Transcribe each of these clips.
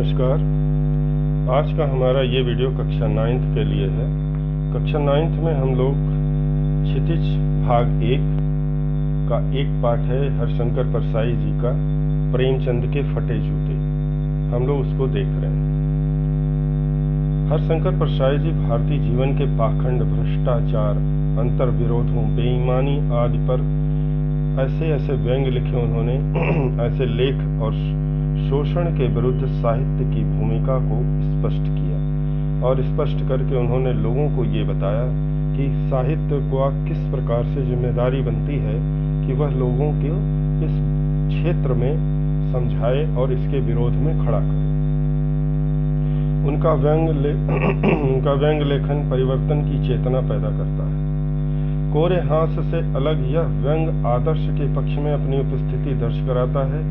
नमस्कार। आज का हमारा ये वीडियो कक्षा 9th के लिए है। कक्षा 9th में हम लोग क्षितिज भाग 1 का एक पाठ है हरिशंकर परसाई जी का प्रेमचंद के फटे जूते। हम लोग उसको देख रहे हैं। हरिशंकर परसाई जी भारतीय जीवन के पाखंड, भ्रष्टाचार, अंतर विरोधों, बेईमानी आदि पर ऐसे व्यंग लिखे उन्होंने। ऐसे लेख और शोषण के विरुद्ध साहित्य की भूमिका को स्पष्ट किया और स्पष्ट करके उन्होंने लोगों को ये बताया कि साहित्य को किस प्रकार से जिम्मेदारी बनती है कि वह लोगों को इस क्षेत्र में समझाए और इसके विरोध में खड़ा करे। उनका व्यंग लेखन परिवर्तन की चेतना पैदा करता है। कोरे हास्य से अलग यह व्यंग आदर्श के पक्ष में अपनी उपस्थिति दर्ज कराता है।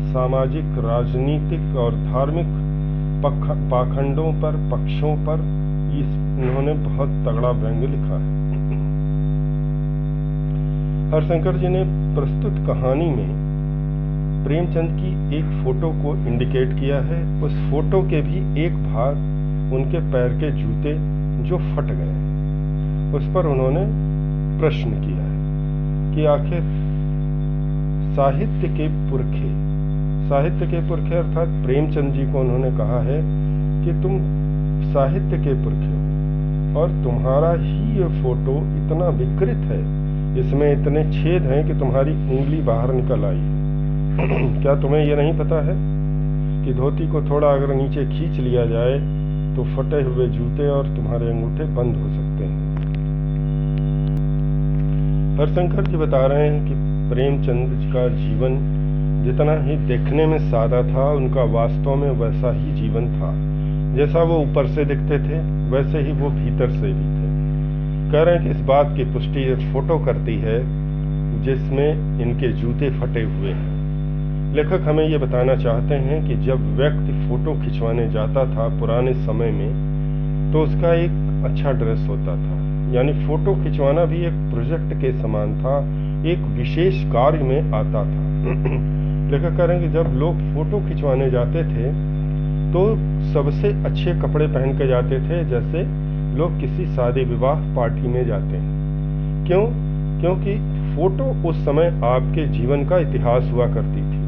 सामाजिक, राजनीतिक और धार्मिक पाखंडों पर, पक्षों पर इन्होंने बहुत तगड़ा व्यंग लिखा है। हरिशंकर जी ने प्रस्तुत कहानी में प्रेमचंद की एक फोटो को इंडिकेट किया है। उस फोटो के भी एक भाग उनके पैर के जूते जो फट गए, उस पर उन्होंने प्रश्न किया है कि आखिर साहित्य के पुरखे अर्थात प्रेमचंद जी को उन्होंने कहा है कि तुम साहित्य के पुरखे हो और तुम्हारा ही ये फोटो इतना विकृत है, इसमें इतने छेद हैं कि तुम्हारी उंगली बाहर निकल आई है। क्या तुम्हें ये नहीं पता है कि धोती को थोड़ा अगर नीचे खींच लिया जाए तो फटे हुए जूते और तुम्हारे अंगूठे बंद हो सकते हैं। हरिशंकर जी बता रहे हैं कि प्रेमचंद का जीवन जितना ही देखने में सादा था, उनका वास्तव में वैसा ही जीवन था। जैसा वो ऊपर से दिखते थे वैसे ही वो भीतर से भी थे। कह रहे हैं कि इस बात की पुष्टि फोटो करती है जिसमें इनके जूते फटे हुए हैं। लेखक हमें ये बताना चाहते हैं कि जब व्यक्ति फोटो खिंचवाने जाता था पुराने समय में तो उसका एक अच्छा ड्रेस होता था, यानी फोटो खिंचवाना भी एक प्रोजेक्ट के समान था, एक विशेष कार्य में आता था। लेखक कह रहे हैं कि जब लोग फोटो खिंचवाने जाते थे तो सबसे अच्छे कपड़े पहन के जाते थे, जैसे लोग किसी शादी विवाह पार्टी में जाते हैं। क्यों? क्योंकि फोटो उस समय आपके जीवन का इतिहास हुआ करती थी।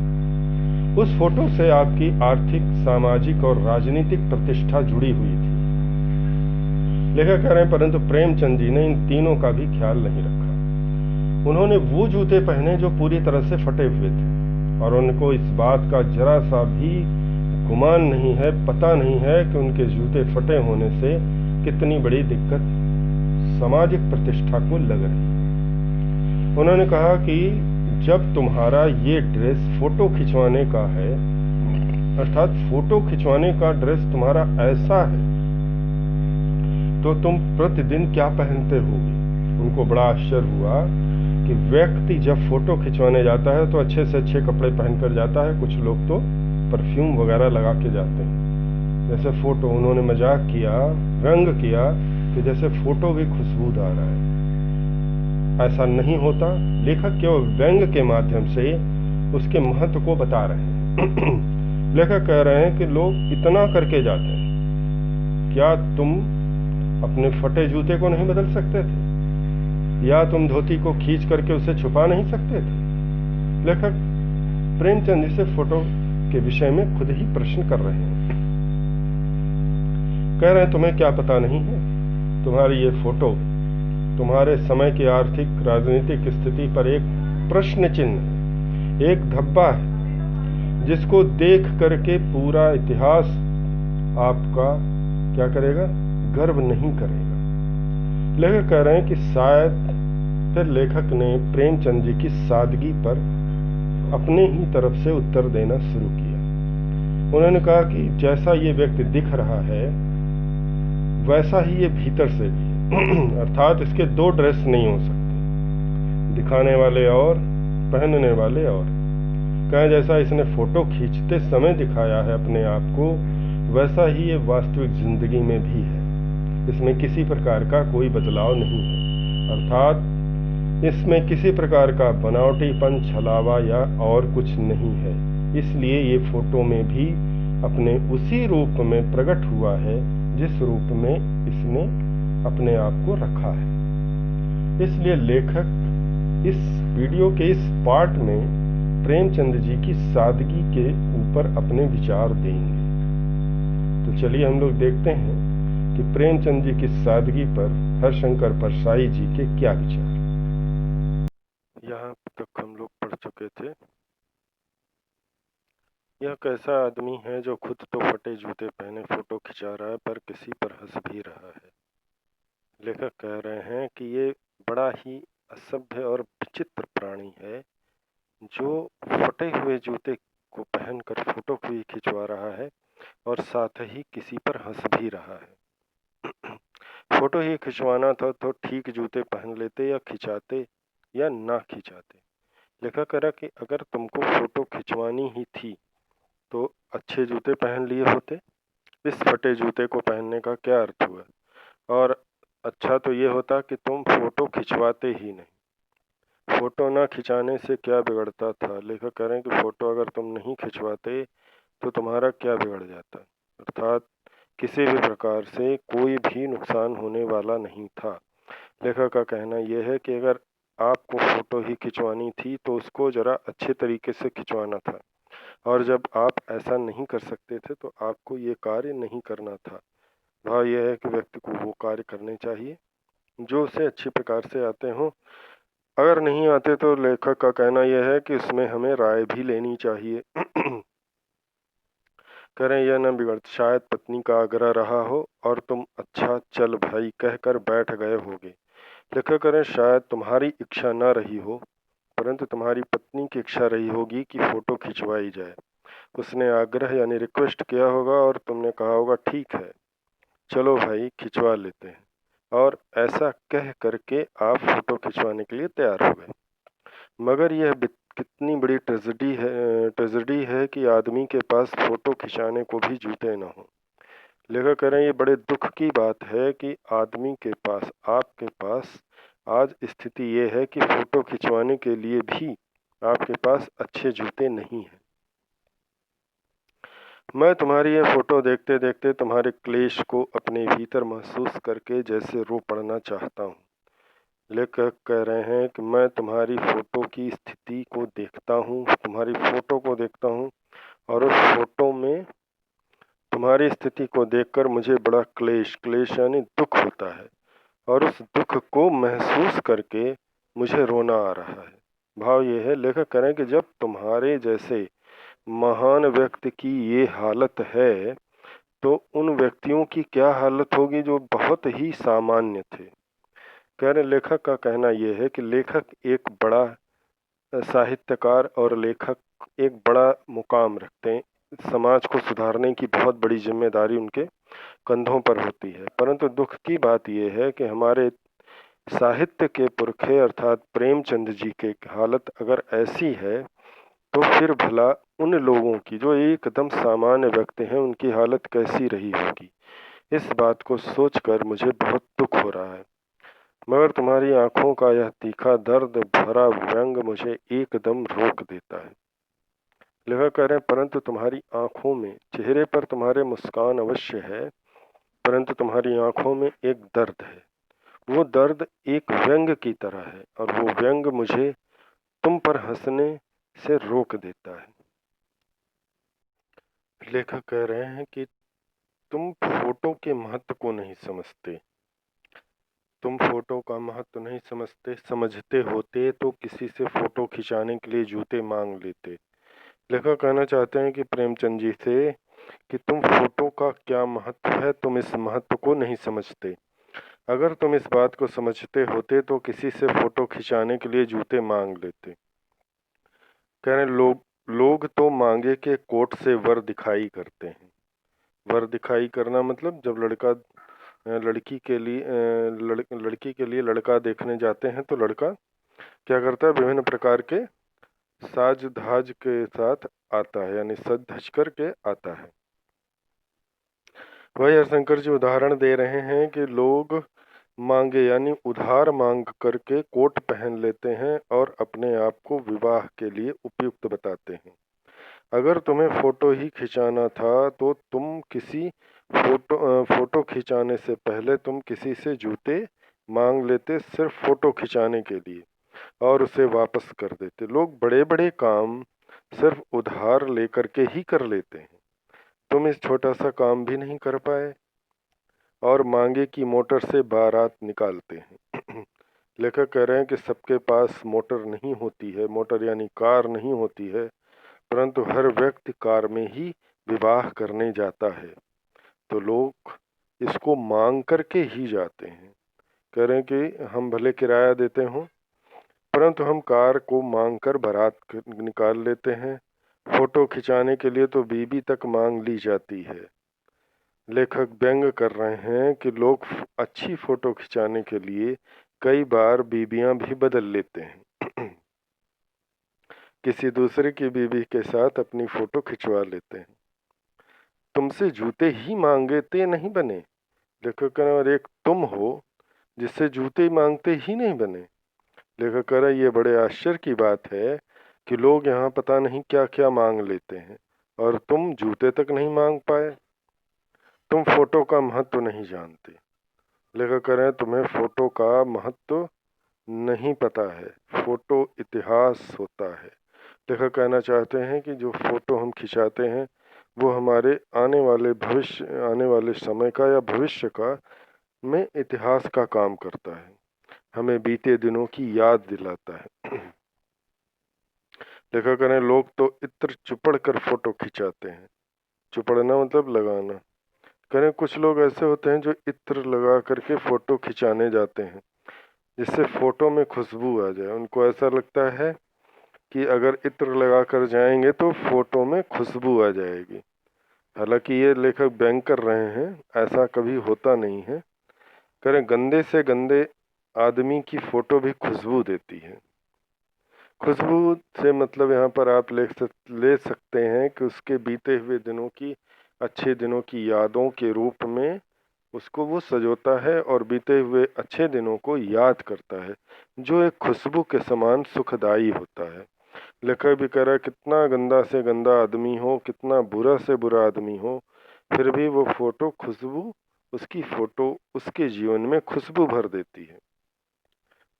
उस फोटो से आपकी आर्थिक, सामाजिक और राजनीतिक प्रतिष्ठा जुड़ी हुई थी। लेखक कह रहे हैं परंतु प्रेमचंद जी ने इन तीनों का भी ख्याल नहीं रखा। उन्होंने वो जूते पहने जो पूरी तरह से फटे हुए थे और उनको इस बात का जरा सा भी गुमान नहीं है, पता नहीं है कि उनके जूते फटे होने से कितनी बड़ी दिक्कत सामाजिक प्रतिष्ठा को लग रही है। उन्होंने कहा कि जब तुम्हारा ये ड्रेस फोटो खिंचवाने का है, अर्थात फोटो खिंचवाने का ड्रेस तुम्हारा ऐसा है तो तुम प्रतिदिन क्या पहनते होगे। उनको बड़ा आश्चर्य हुआ कि व्यक्ति जब फोटो खिंचवाने जाता है तो अच्छे से अच्छे कपड़े पहनकर जाता है। कुछ लोग तो परफ्यूम वगैरह लगा के जाते हैं। जैसे फोटो, उन्होंने मजाक किया, व्यंग किया कि जैसे फोटो भी खुशबूदार है। ऐसा नहीं होता। लेखक केवल व्यंग के माध्यम से उसके महत्व को बता रहे हैं। लेखक कह रहे हैं कि लोग इतना करके जाते हैं, क्या तुम अपने फटे जूते को नहीं बदल सकते थे? या तुम धोती को खींच करके उसे छुपा नहीं सकते थे? लेखक प्रेमचंद जी से फोटो के विषय में खुद ही प्रश्न कर रहे हैं। कह रहे हैं तुम्हें क्या पता नहीं है, तुम्हारी ये फोटो तुम्हारे समय की आर्थिक, राजनीतिक स्थिति पर एक प्रश्न चिन्ह है, एक धब्बा है जिसको देख करके पूरा इतिहास आपका क्या करेगा? गर्व नहीं करेगा। लेखक कह रहे हैं कि शायद फिर लेखक ने प्रेमचंद जी की सादगी पर अपने ही तरफ से उत्तर देना शुरू किया। उन्होंने कहा कि जैसा ये व्यक्ति दिख रहा है वैसा ही ये भीतर से भी है। अर्थात इसके दो ड्रेस नहीं हो सकते, दिखाने वाले और पहनने वाले और। कहें जैसा इसने फोटो खींचते समय दिखाया है अपने आप को, वैसा ही ये वास्तविक जिंदगी में भी है। इसमें किसी प्रकार का कोई बदलाव नहीं है, अर्थात इसमें किसी प्रकार का बनावटीपन, छलावा या और कुछ नहीं है। इसलिए ये फोटो में भी अपने उसी रूप में प्रकट हुआ है जिस रूप में इसने अपने आप को रखा है। इसलिए लेखक इस वीडियो के इस पार्ट में प्रेमचंद जी की सादगी के ऊपर अपने विचार देंगे। तो चलिए हम लोग देखते हैं कि प्रेमचंद जी की सादगी पर हरशंकर परसाई जी के क्या विचार। यहाँ तक हम लोग पढ़ चुके थे। यह कैसा आदमी है जो खुद तो फटे जूते पहने फोटो खिंचा रहा है पर किसी पर हंस भी रहा है। लेखक कह रहे हैं कि ये बड़ा ही असभ्य और विचित्र प्राणी है जो फटे हुए जूते को पहनकर फोटो भी खिंचवा रहा है और साथ ही किसी पर हंस भी रहा है। फोटो ही खिंचवाना था तो ठीक जूते पहन लेते या खिंचाते या ना खिंचाते। लेखक कह रहा कि अगर तुमको फोटो खिंचवानी ही थी तो अच्छे जूते पहन लिए होते। इस फटे जूते को पहनने का क्या अर्थ हुआ? और अच्छा तो ये होता कि तुम फोटो खिंचवाते ही नहीं। फोटो ना खिंचाने से क्या बिगड़ता था? लेखक कह रहे हैं कि फोटो अगर तुम नहीं खिंचवाते तो तुम्हारा क्या बिगड़ जाता? अर्थात किसी भी प्रकार से कोई भी नुकसान होने वाला नहीं था। लेखक का कहना यह है कि अगर आपको फोटो ही खिंचवानी थी तो उसको जरा अच्छे तरीके से खिंचवाना था, और जब आप ऐसा नहीं कर सकते थे तो आपको ये कार्य नहीं करना था। भाव यह है कि व्यक्ति को वो कार्य करने चाहिए जो उसे अच्छी प्रकार से आते हों। अगर नहीं आते तो लेखक का कहना यह है कि इसमें हमें राय भी लेनी चाहिए। कह रहे यह न बिगड़, शायद पत्नी का आग्रह रहा हो और तुम अच्छा चल भाई कहकर बैठ गए होगे। लेखक करें शायद तुम्हारी इच्छा न रही हो परंतु तुम्हारी पत्नी की इच्छा रही होगी कि फोटो खिंचवाई जाए। उसने आग्रह यानी रिक्वेस्ट किया होगा और तुमने कहा होगा ठीक है चलो भाई खिंचवा लेते हैं, और ऐसा कह करके आप फोटो खिंचवाने के लिए तैयार हो गए। मगर यह कितनी बड़ी ट्रेजेडी है कि आदमी के पास फोटो खिंचाने को भी जूते न हो। लेखक कह रहे हैं ये बड़े दुख की बात है कि आदमी के पास, आपके पास आज स्थिति ये है कि फोटो खिंचवाने के लिए भी आपके पास अच्छे जूते नहीं हैं। मैं तुम्हारी ये फोटो देखते देखते तुम्हारे क्लेश को अपने भीतर महसूस करके जैसे रो पड़ना चाहता हूँ। लेखक कह रहे हैं कि मैं तुम्हारी फोटो की स्थिति को देखता हूँ, तुम्हारी फोटो को देखता हूँ और उस फोटो में तुम्हारी स्थिति को देखकर मुझे बड़ा क्लेश यानी दुख होता है, और उस दुख को महसूस करके मुझे रोना आ रहा है। भाव ये है, लेखक कह रहे हैं कि जब तुम्हारे जैसे महान व्यक्ति की ये हालत है तो उन व्यक्तियों की क्या हालत होगी जो बहुत ही सामान्य थे। कह रहे लेखक का कहना यह है कि लेखक एक बड़ा साहित्यकार और लेखक एक बड़ा मुकाम रखते हैं। समाज को सुधारने की बहुत बड़ी जिम्मेदारी उनके कंधों पर होती है, परंतु दुख की बात यह है कि हमारे साहित्य के पुरखे अर्थात प्रेमचंद जी की हालत अगर ऐसी है तो फिर भला उन लोगों की जो एकदम सामान्य व्यक्ति हैं उनकी हालत कैसी रही होगी। इस बात को सोचकर मुझे बहुत दुख हो रहा है। मगर तुम्हारी आंखों का यह तीखा दर्द भरा व्यंग मुझे एकदम रोक देता है। लेखक कह रहे हैं परंतु तुम्हारी आंखों में, चेहरे पर तुम्हारे मुस्कान अवश्य है परंतु तुम्हारी आंखों में एक दर्द है। वो दर्द एक व्यंग की तरह है और वो व्यंग मुझे तुम पर हंसने से रोक देता है। लेखक कह रहे हैं कि तुम फोटो के महत्व को नहीं समझते, तुम फोटो का महत्व नहीं समझते। समझते होते तो किसी से फोटो खिंचाने के लिए जूते मांग लेते। लेखक कहना चाहते हैं कि प्रेमचंद जी से कि तुम फोटो का क्या महत्व है, तुम इस महत्व को नहीं समझते। अगर तुम इस बात को समझते होते तो किसी से फोटो खिंचाने के लिए जूते मांग लेते। कह रहे लोग तो मांगे के कोट से वर दिखाई करते हैं। वर दिखाई करना मतलब जब लड़की के लिए लड़का देखने जाते हैं तो लड़का क्या करता है, विभिन्न प्रकार के साज धाज के साथ आता है यानी सज धज कर के आता है। वही हरशंकर जी उदाहरण दे रहे हैं कि लोग मांगे यानी उधार मांग करके कोट पहन लेते हैं और अपने आप को विवाह के लिए उपयुक्त बताते हैं। अगर तुम्हें फोटो ही खिंचाना था तो तुम किसी फोटो खिंचाने से पहले तुम किसी से जूते मांग लेते सिर्फ फोटो खिंचाने के लिए और उसे वापस कर देते। लोग बड़े बड़े काम सिर्फ उधार लेकर के ही कर लेते हैं। तुम इस छोटा सा काम भी नहीं कर पाए और मांगे की मोटर से बारात निकालते हैं। लेखक कह रहे हैं कि सबके पास मोटर नहीं होती है, मोटर यानी कार नहीं होती है, परंतु हर व्यक्ति कार में ही विवाह करने जाता है। तो लोग इसको मांग करके ही जाते हैं। कह रहे हैं कि हम भले किराया देते हों, परंतु हम कार को मांग कर बारात निकाल लेते हैं। फोटो खिंचाने के लिए तो बीबी तक मांग ली जाती है। लेखक व्यंग कर रहे हैं कि लोग अच्छी फोटो खिंचाने के लिए कई बार बीबियां भी बदल लेते हैं। किसी दूसरे की बीबी के साथ अपनी फोटो खिंचवा लेते हैं। तुमसे जूते ही मांगते नहीं बने। लेखक कह रहे हैं और एक तुम हो जिससे जूते मांगते ही नहीं बने। लेखक कह रहे हैं ये बड़े आश्चर्य की बात है कि लोग यहाँ पता नहीं क्या क्या मांग लेते हैं और तुम जूते तक नहीं मांग पाए। तुम फोटो का महत्व नहीं जानते। लेखक कह रहे हैं तुम्हें फोटो का महत्व नहीं पता है। फोटो इतिहास होता है। लेखक कहना चाहते हैं कि जो फोटो हम खिंचाते हैं वो हमारे आने वाले समय का या भविष्य का में इतिहास का काम करता है, हमें बीते दिनों की याद दिलाता है। लेखक कह रहे हैं लोग तो इत्र चुपड़ कर फोटो खिंचाते हैं। चुपड़ना मतलब लगाना। कह रहे हैं कुछ लोग ऐसे होते हैं जो इत्र लगा करके फोटो खिंचाने जाते हैं जिससे फोटो में खुशबू आ जाए। उनको ऐसा लगता है कि अगर इत्र लगा कर जाएंगे तो फोटो में खुशबू आ जाएगी। हालांकि ये लेखक व्यंग कर रहे हैं, ऐसा कभी होता नहीं है। करें गंदे से गंदे आदमी की फोटो भी खुशबू देती है। खुशबू से मतलब यहाँ पर आप ले सकते हैं कि उसके बीते हुए दिनों की, अच्छे दिनों की यादों के रूप में उसको वो सजोता है और बीते हुए अच्छे दिनों को याद करता है, जो एक खुशबू के समान सुखदायी होता है। लेखक भी कह रहा है कितना गंदा से गंदा आदमी हो, कितना बुरा से बुरा आदमी हो, फिर भी वो फोटो खुशबू, उसकी फोटो उसके जीवन में खुशबू भर देती है।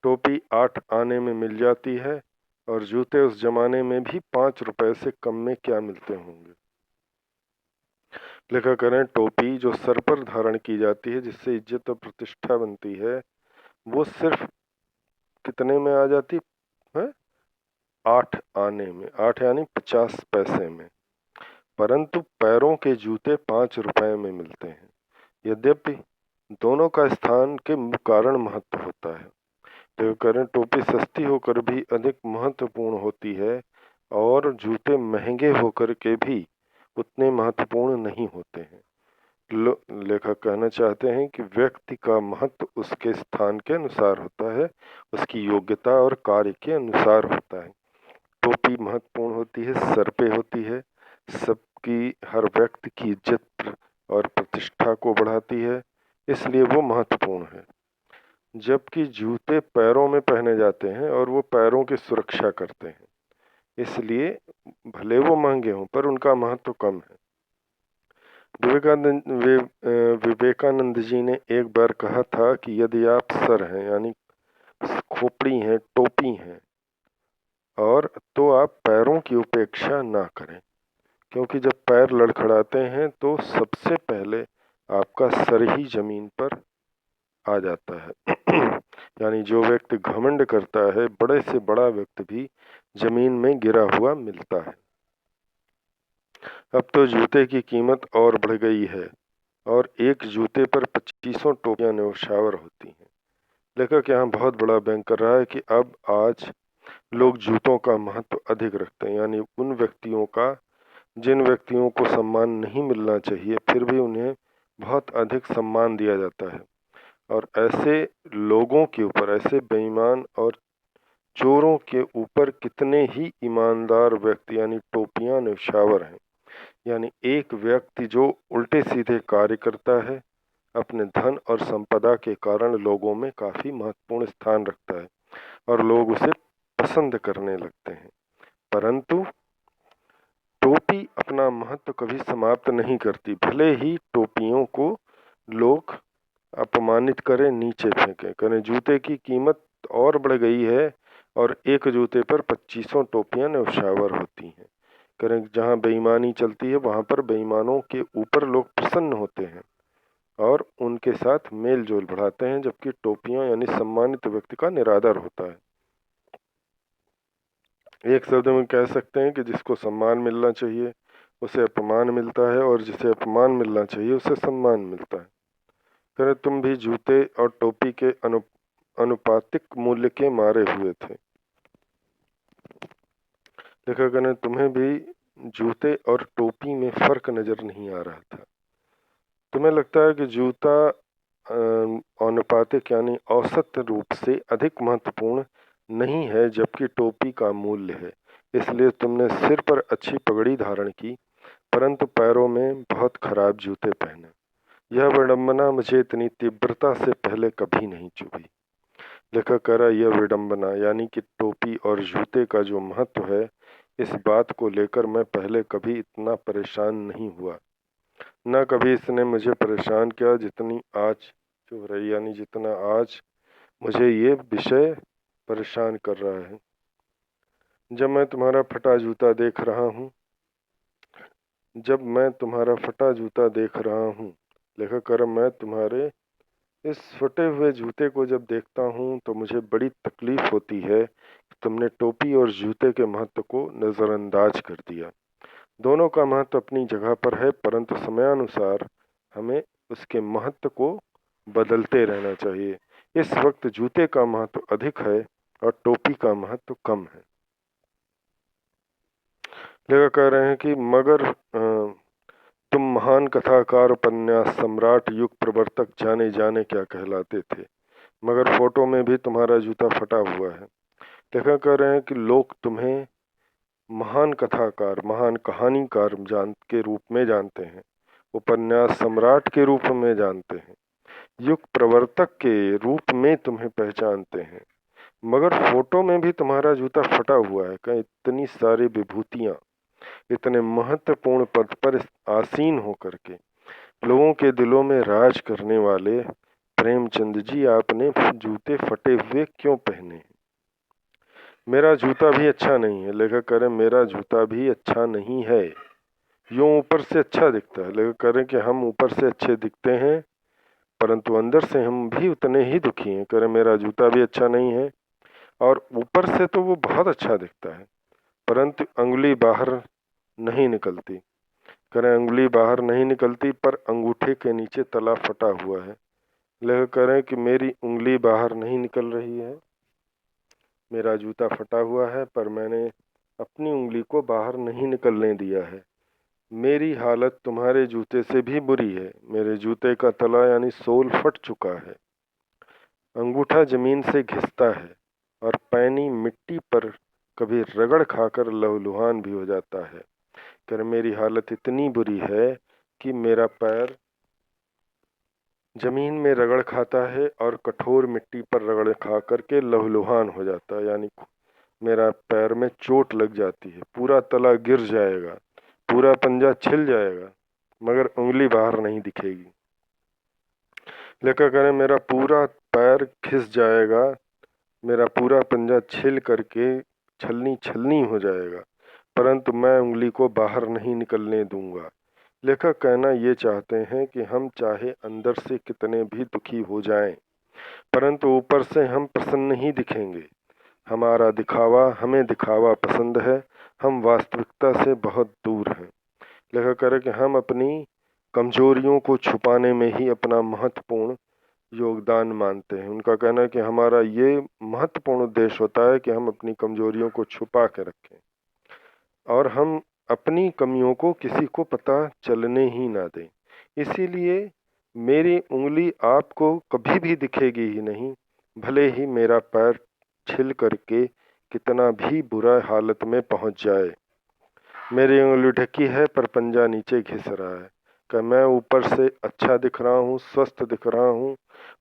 टोपी 8 आने में मिल जाती है और जूते उस जमाने में भी 5 रुपए से कम में क्या मिलते होंगे। लेखक कह रहे हैं टोपी जो सर पर धारण की जाती है जिससे इज्जत और प्रतिष्ठा बनती है, वो सिर्फ कितने में आ जाती है? 8 आने में। 8 यानी 50 पैसे में। परंतु पैरों के जूते 5 रुपए में मिलते हैं। यद्यपि दोनों का स्थान के कारण महत्व होता है। तो करें टोपी सस्ती होकर भी अधिक महत्वपूर्ण होती है और जूते महंगे होकर के भी उतने महत्वपूर्ण नहीं होते हैं। लेखक कहना चाहते हैं कि व्यक्ति का महत्व उसके स्थान के अनुसार होता है, उसकी योग्यता और कार्य के अनुसार होता है। टोपी महत्वपूर्ण होती है, सर पे होती है, सबकी, हर व्यक्ति की इज्जत और प्रतिष्ठा को बढ़ाती है, इसलिए वो महत्वपूर्ण है। जबकि जूते पैरों में पहने जाते हैं और वो पैरों की सुरक्षा करते हैं, इसलिए भले वो महंगे हों पर उनका महत्व कम है। विवेकानंद जी ने एक बार कहा था कि यदि आप सर हैं यानी खोपड़ी हैं, टोपी हैं, और तो आप पैरों की उपेक्षा ना करें, क्योंकि जब पैर लड़खड़ाते हैं तो सबसे पहले आपका सर ही जमीन पर आ जाता है। यानी जो व्यक्ति घमंड करता है, बड़े से बड़ा व्यक्ति भी जमीन में गिरा हुआ मिलता है। अब तो जूते की कीमत और बढ़ गई है और एक जूते पर 2500 टोपियां न्यौछावर होती हैं। लेखक यहाँ बहुत बड़ा व्यंग कर रहा है कि अब आज लोग जूतों का महत्व अधिक रखते हैं, यानी उन व्यक्तियों का जिन व्यक्तियों को सम्मान नहीं मिलना चाहिए फिर भी उन्हें बहुत अधिक सम्मान दिया जाता है। और ऐसे लोगों के ऊपर, ऐसे बेईमान और चोरों के ऊपर कितने ही ईमानदार व्यक्ति यानी टोपियां न्यौछावर हैं। यानी एक व्यक्ति जो उल्टे सीधे कार्य करता है, अपने धन और संपदा के कारण लोगों में काफी महत्वपूर्ण स्थान रखता है और लोग उसे पसंद करने लगते हैं। परंतु टोपी अपना महत्व कभी समाप्त नहीं करती, भले ही टोपियों को लोग अपमानित करें, नीचे फेंकें करें। जूते की कीमत और बढ़ गई है और एक जूते पर 2500 टोपियां न्यौछावर होती हैं करें। जहाँ बेईमानी चलती है वहाँ पर बेईमानों के ऊपर लोग प्रसन्न होते हैं और उनके साथ मेल जोल बढ़ाते हैं, जबकि टोपियां यानी सम्मानित व्यक्ति का निरादर होता है। एक शब्द में कह सकते हैं कि जिसको सम्मान मिलना चाहिए उसे अपमान मिलता है और जिसे अपमान मिलना चाहिए उसे सम्मान मिलता है। करें तुम भी जूते और टोपी के अनुपातिक मूल्य के मारे हुए थे। देखा करें तुम्हें भी जूते और टोपी में फर्क नजर नहीं आ रहा था। तुम्हें लगता है कि जूता अनुपातिक यानी औसत रूप से अधिक महत्वपूर्ण नहीं है, जबकि टोपी का मूल्य है। इसलिए तुमने सिर पर अच्छी पगड़ी धारण की परंतु पैरों में बहुत खराब जूते पहने। यह विडंबना मुझे इतनी तीव्रता से पहले कभी नहीं चुभी। लेखक कह रहा यह विडंबना यानी कि टोपी और जूते का जो महत्व है, इस बात को लेकर मैं पहले कभी इतना परेशान नहीं हुआ। न कभी इसने मुझे परेशान किया जितनी आज चुभ रही, यानी जितना आज मुझे ये विषय परेशान कर रहा है। जब मैं तुम्हारा फटा जूता देख रहा हूँ, लेखक कर मैं तुम्हारे इस फटे हुए जूते को जब देखता हूँ तो मुझे बड़ी तकलीफ होती है कि तुमने टोपी और जूते के महत्व को नज़रअंदाज कर दिया। दोनों का महत्व अपनी जगह पर है, परंतु समयानुसार हमें उसके महत्व को बदलते रहना चाहिए। इस वक्त जूते का महत्व अधिक है और टोपी का महत्व कम है। लेखक कह रहे हैं कि मगर तुम महान कथाकार, उपन्यास सम्राट, युग प्रवर्तक जाने जाने क्या कहलाते थे, मगर फोटो में भी तुम्हारा जूता फटा हुआ है। लेखक कह रहे हैं कि लोग तुम्हें महान कथाकार, महान कहानीकार के रूप में जानते हैं, उपन्यास सम्राट के रूप में जानते हैं, युग प्रवर्तक के रूप में तुम्हें पहचानते हैं, मगर फोटो में भी तुम्हारा जूता फटा हुआ है। कहीं इतनी सारी विभूतियां, इतने महत्वपूर्ण पद पर आसीन होकर के लोगों के दिलों में राज करने वाले प्रेमचंद जी, आपने जूते फटे हुए क्यों पहने हैं? मेरा जूता भी अच्छा नहीं है। लेखक करें मेरा जूता भी अच्छा नहीं है, यूं ऊपर से अच्छा दिखता है। लेखक करें कि हम ऊपर से अच्छे दिखते हैं परंतु अंदर से हम भी उतने ही दुखी हैं। करें मेरा जूता भी अच्छा नहीं है और ऊपर से तो वो बहुत अच्छा दिखता है परंतु अंगुली बाहर नहीं निकलती। करें अंगुली बाहर नहीं निकलती पर अंगूठे के नीचे तला फटा हुआ है। लेखक करें कि मेरी उंगली बाहर नहीं निकल रही है, मेरा जूता फटा हुआ है पर मैंने अपनी उंगली को बाहर नहीं निकलने दिया है। मेरी हालत तुम्हारे जूते से भी बुरी है। मेरे जूते का तला यानी सोल फट चुका है, अंगूठा जमीन से घिसता है और पैनी मिट्टी पर कभी रगड़ खाकर लहूलुहान भी हो जाता है। कर मेरी हालत इतनी बुरी है कि मेरा पैर जमीन में रगड़ खाता है और कठोर मिट्टी पर रगड़ खा करके लहूलुहान हो जाता है, यानी मेरा पैर में चोट लग जाती है, पूरा तला गिर जाएगा, पूरा पंजा छिल जाएगा मगर उंगली बाहर नहीं दिखेगी। लेखक करें मेरा पूरा पैर घिस जाएगा, मेरा पूरा पंजा छिल करके छलनी छलनी हो जाएगा परंतु मैं उंगली को बाहर नहीं निकलने दूंगा। लेखक कहना ये चाहते हैं कि हम चाहे अंदर से कितने भी दुखी हो जाएं परंतु ऊपर से हम प्रसन्न ही दिखेंगे। हमें दिखावा पसंद है, हम वास्तविकता से बहुत दूर हैं। लेखक कह रहे कि हम अपनी कमजोरियों को छुपाने में ही अपना महत्वपूर्ण योगदान मानते हैं। उनका कहना है कि हमारा ये महत्वपूर्ण उद्देश्य होता है कि हम अपनी कमजोरियों को छुपा के रखें और हम अपनी कमियों को किसी को पता चलने ही ना दें। इसीलिए मेरी उंगली आपको कभी भी दिखेगी ही नहीं, भले ही मेरा पैर छिल करके कितना भी बुरा हालत में पहुंच जाए। मेरी उंगली ढकी है पर पंजा नीचे घिस रहा है कि मैं ऊपर से अच्छा दिख रहा हूँ, स्वस्थ दिख रहा हूँ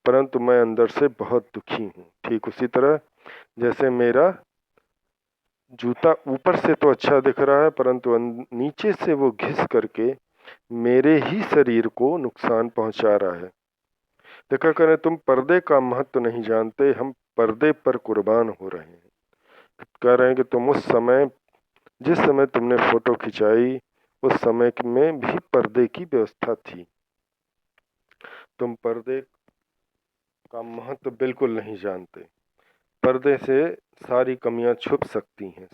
परंतु मैं अंदर से बहुत दुखी हूँ। ठीक उसी तरह जैसे मेरा जूता ऊपर से तो अच्छा दिख रहा है, परंतु नीचे से वो घिस करके मेरे ही शरीर को नुकसान पहुंचा रहा है। देखा करें, तुम पर्दे का महत्व नहीं जानते, हम पर्दे पर कुर्बान हो रहे हैं। कह रहे हैं कि तुम उस समय, जिस समय तुमने फोटो खिंचाई, उस समय में भी पर्दे की व्यवस्था थी। तुम पर्दे का महत्व बिल्कुल नहीं जानते। पर्दे से सारी कमियां छुप सकती हैं,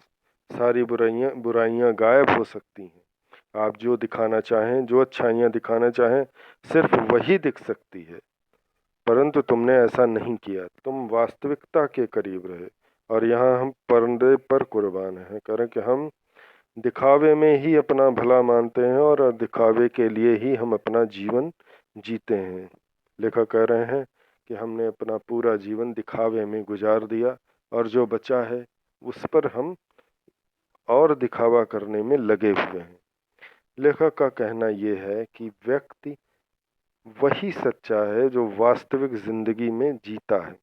सारी बुराइयां गायब हो सकती हैं। आप जो दिखाना चाहें, जो अच्छाइयां दिखाना चाहें, सिर्फ वही दिख सकती है। परंतु तुमने ऐसा नहीं किया, तुम वास्तविकता के करीब रहे। और यहाँ हम पर्दे पर कुर्बान हैं। करें कि हम दिखावे में ही अपना भला मानते हैं और दिखावे के लिए ही हम अपना जीवन जीते हैं। लेखक कह रहे हैं कि हमने अपना पूरा जीवन दिखावे में गुजार दिया और जो बचा है उस पर हम और दिखावा करने में लगे हुए हैं। लेखक का कहना यह है कि व्यक्ति वही सच्चा है जो वास्तविक जिंदगी में जीता है।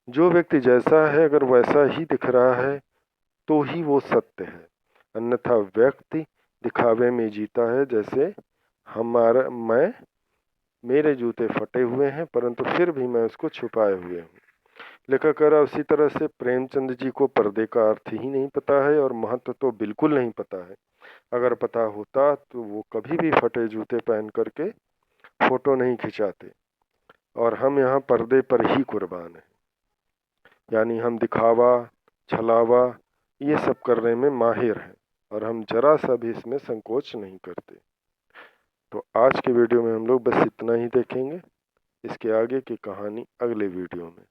जो व्यक्ति जैसा है, अगर वैसा ही दिख रहा है तो ही वो सत्य है। अन्यथा व्यक्ति दिखावे में जीता है। जैसे मेरे जूते फटे हुए हैं, परंतु फिर भी मैं उसको छुपाए हुए हूँ। लेखक कह रहा उसी तरह से प्रेमचंद जी को पर्दे का अर्थ ही नहीं पता है और महत्व तो बिल्कुल नहीं पता है। अगर पता होता तो वो कभी भी फटे जूते पहन करके फोटो नहीं खिंचाते। और हम यहाँ पर्दे पर ही कुर्बान हैं। यानी हम दिखावा, छलावा ये सब करने में माहिर हैं और हम जरा सा भी इसमें संकोच नहीं करते। तो आज के वीडियो में हम लोग बस इतना ही देखेंगे। इसके आगे की कहानी अगले वीडियो में।